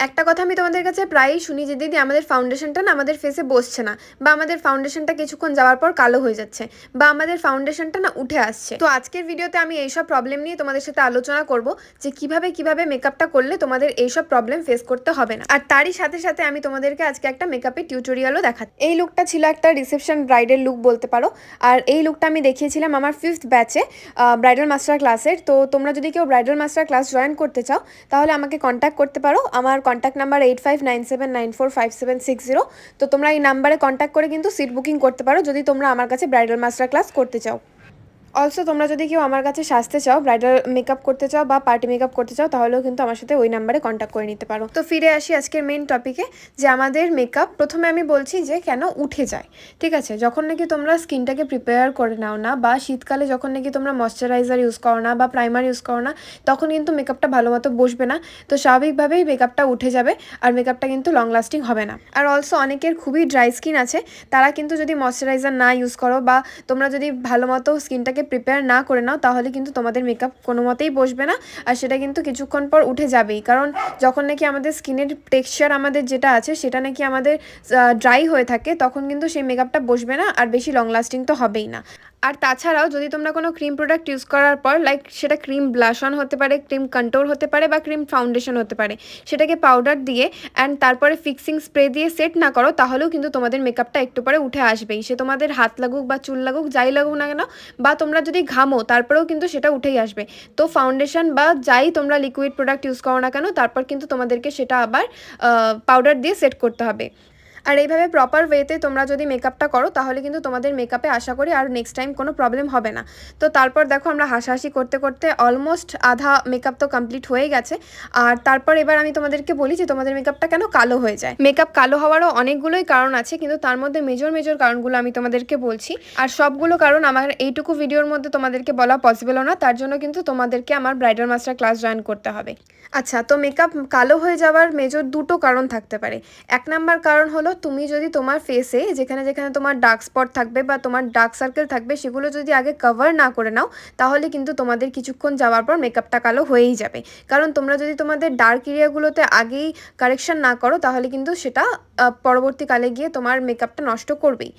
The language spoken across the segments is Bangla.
একটা কথা আমি তোমাদের কাছে প্রায়ই শুনি যে দিদি আমাদের ফাউন্ডেশনটা না আমাদের ফেসে বসছে না, বা আমাদের ফাউন্ডেশনটা কিছুক্ষণ যাওয়ার পর কালো হয়ে যাচ্ছে, বা আমাদের ফাউন্ডেশনটা না উঠে আসছে। তো আজকের ভিডিওতে আমি এইসব প্রবলেম নিয়ে তোমাদের সাথে আলোচনা করব যে কিভাবে মেকআপটা করলে তোমাদের এইসব প্রবলেম ফেস করতে হবে না। আর তারই সাথে সাথে আমি তোমাদেরকে আজকে একটা মেকআপের টিউটোরিয়ালও দেখাচ্ছি। এই লুকটা ছিল একটা রিসেপশন ব্রাইডের লুক বলতে পারো। আর এই লুকটা আমি দেখিয়েছিলাম আমার 5th ব্যাচে ব্রাইডাল মাস্টার ক্লাসের। তো তোমরা যদি কেউ ব্রাইডাল মাস্টার ক্লাস জয়েন করতে চাও তাহলে আমাকে কন্ট্যাক্ট করতে পারো। আমার কন্ট্যাক্ট নাম্বার 8597945760। তো তোমরা এই নাম্বারে কন্ট্যাক্ট করে কিন্তু সিট বুকিং করতে পারো যদি তোমরা আমার কাছে ব্রাইডাল মাস্টার ক্লাস করতে চাও। অলসো তোমরা যদি কেউ আমার কাছে সাজতে চাও, ব্রাইডাল মেকআপ করতে চাও বা পার্টি মেকআপ করতে চাও, তাহলেও কিন্তু আমার সাথে ওই নাম্বারে কন্ট্যাক্ট করে নিতে পারো। তো ফিরে আসি আজকের মেইন টপিকে, যে আমাদের মেকআপ প্রথমে আমি বলছি যে কেন উঠে যায়। ঠিক আছে, যখন নাকি তোমরা স্কিনটাকে প্রিপেয়ার করে নাও না, বা শীতকালে যখন নাকি তোমরা ময়শ্চারাইজার ইউজ করো না বা প্রাইমার ইউজ করো না, তখন কিন্তু মেকআপটা ভালো মতো বসবে না। তো স্বাভাবিকভাবেই মেকআপটা উঠে যাবে আর মেকআপটা কিন্তু লং লাস্টিং হবে না। আর অলসো অনেকের খুবই ড্রাই স্কিন আছে, তারা কিন্তু যদি ময়শ্চারাইজার না ইউজ করো বা তোমরা যদি ভালো মতো স্কিনটাকে প্রিপেয়ার না করে নাও, তাহলে কিন্তু তোমাদের মেকআপ কোনো মতেই বসবে না। আর সেটা কিন্তু কিছুক্ষণ পর উঠে যাবেই, কারণ যখন নাকি আমাদের স্কিনের টেক্সচার আমাদের যেটা আছে সেটা নাকি আমাদের ড্রাই হয়ে থাকে, তখন কিন্তু সেই মেকআপটা বসবে না আর বেশি লং লাস্টিং তো হবেই না। আর তাছাড়াও যদি তোমরা কোনো ক্রিম প্রোডাক্ট ইউজ করার পর, লাইক সেটা ক্রিম ব্লাশ অন হতে পারে, ক্রিম কন্ট্রোল হতে পারে বা ক্রিম ফাউন্ডেশন হতে পারে, সেটাকে পাউডার দিয়ে অ্যান্ড তারপরে ফিক্সিং স্প্রে দিয়ে সেট না করো, তাহলেও কিন্তু তোমাদের মেকআপটা একটু পরে উঠে আসবেই। সে তোমাদের হাত লাগুক বা চুল লাগুক, যাই লাগুক না কেন, বা তোমরা যদি ঘামো তারপরেও কিন্তু সেটা উঠেই আসবে। তো ফাউন্ডেশন বা যাই তোমরা লিকুইড প্রোডাক্ট ইউজ করো না কেন, তারপর কিন্তু তোমাদেরকে সেটা আবার পাউডার দিয়ে সেট করতে হবে। আর এইভাবে প্রপার ওয়েতে তোমরা যদি মেকআপটা করো, তাহলে কিন্তু তোমাদের মেকআপে আশা করি আর নেক্সট টাইম কোনো প্রবলেম হবে না। তো তারপর দেখো আমরা হাসাহাসি করতে করতে অলমোস্ট আধা মেকআপ তো কমপ্লিট হয়ে গেছে। আর তারপর এবার আমি তোমাদেরকে বলি যে তোমাদের মেকআপটা কেন কালো হয়ে যায়। মেকআপ কালো হওয়ারও অনেকগুলোই কারণ আছে, কিন্তু তার মধ্যে মেজর কারণগুলো আমি তোমাদেরকে বলছি। আর সবগুলো কারণ আমার এইটুকু ভিডিওর মধ্যে তোমাদেরকে বলা পসিবলও না, তার জন্য কিন্তু তোমাদেরকে আমার ব্রাইডাল মাস্টার ক্লাস জয়েন করতে হবে। আচ্ছা, তো মেকআপ কালো হয়ে যাওয়ার মেজর দুটো কারণ থাকতে পারে। এক নাম্বার কারণ হলো, তুমি যদি তোমার ফেসে যেখানে যেখানে তোমার ডার্ক স্পট থাকবে বা তোমার ডার্ক সার্কেল থাকবে, সেগুলো যদি আগে কভার না করে নাও, তাহলে কিন্তু তোমাদের কিছুক্ষণ যাওয়ার পর মেকআপটা কালো হয়েই যাবে। কারণ তোমরা যদি তোমাদের ডার্ক এরিয়াগুলোতে আগেই কারেকশন না করো, তাহলে কিন্তু সেটা পরবর্তীকালে গিয়ে তোমার মেকআপটা নষ্ট করবেই।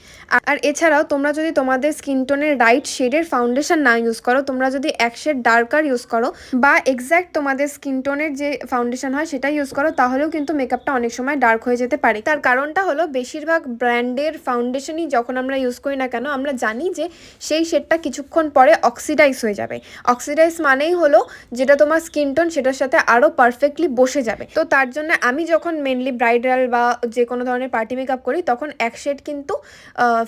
আর এছাড়াও তোমরা যদি তোমাদের স্কিন টোনের রাইট শেডের ফাউন্ডেশন না ইউজ করো, তোমরা যদি এক শেড ডার্কার ইউজ করো বা এক্স্যাক্ট তোমাদের স্কিন টোনের যে ফাউন্ডেশন হয় সেটা ইউজ করো, তাহলেও কিন্তু মেকআপটা অনেক সময় ডার্ক হয়ে যেতে পারে। তার কারণটা হলো, বেশিরভাগ ব্র্যান্ডের ফাউন্ডেশনই যখন আমরা ইউজ করি না কেন, আমরা জানি যে সেই শেডটা কিছুক্ষণ পরে অক্সিডাইজ হয়ে যাবে। অক্সিডাইজ মানেই হলো যেটা তোমার স্কিন টোন সেটার সাথে আরও পারফেক্টলি বসে যাবে। তো তার জন্য আমি যখন মেনলি ব্রাইডাল বা যে কোনো ধরনের পার্টি মেকআপ করি, তখন এক শেড কিন্তু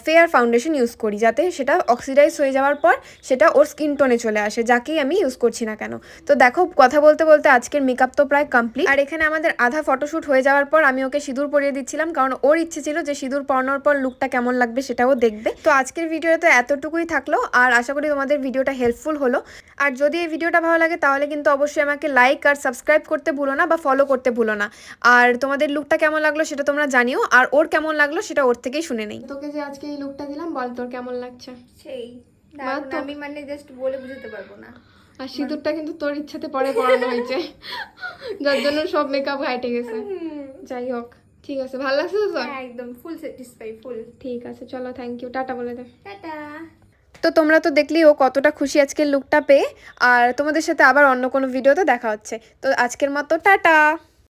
ফেয়ার ফাউন্ডেশন ইউজ করি, যাতে সেটা অক্সিডাইজ হয়ে যাওয়ার পর সেটা ওর স্কিন টোনে চলে আসে, যাকেই আমি ইউজ করছি না কেন। তো দেখো, কথা বলতে বলতে আজকের মেকআপ তো প্রায় কমপ্লিট। আর এখানে আমাদের আধা ফটোশ্যুট হয়ে যাওয়ার পর আমি ওকে সিঁদুর পরিয়ে দিচ্ছিলাম, কারণ ওর ইচ্ছে ছিল যে সিঁদুর পরানোর পর লুকটা কেমন লাগবে সেটাও দেখবে। তো আজকের ভিডিওতে এতটুকুই থাকলো, আর আশা করি তোমাদের ভিডিওটা হেল্পফুল হলো। আর যদি এই ভিডিওটা ভালো লাগে, তাহলে কিন্তু অবশ্যই আমাকে লাইক আর সাবস্ক্রাইব করতে ভুলো না, বা ফলো করতে ভুলো না। আর তোমাদের লুকটা কেমন লাগলো সেটা তোমরা জানিও, আর ওর কেমন লাগলো সেটা ওর থেকেই শুনে নেই। তোকে যে আজকে এই লুকটা দিলাম, বল তোর কেমন লাগছে? সেই আমি মানে জাস্ট বলে বুঝাতে পারবো না। আর সিঁদুরটা কিন্তু তোর ইচ্ছাতে পরে পরানো হয়েছে, যার জন্য সব মেকআপ ঘাইটে গেছে। যাই হোক, ঠিক আছে, ভালো লাগছে তো তোর? একদম ফুল স্যাটিসফাই, ফুল। ঠিক আছে, চলো, থ্যাংক ইউ, টাটা বলে দে। টাটা। তো তোমরা তো দেখলি ও কতটা খুশি আজকের লুকটা পেয়ে। আর তোমাদের সাথে আবার অন্য কোনো ভিডিওতে দেখা হচ্ছে। তো আজকের মতো টাটা।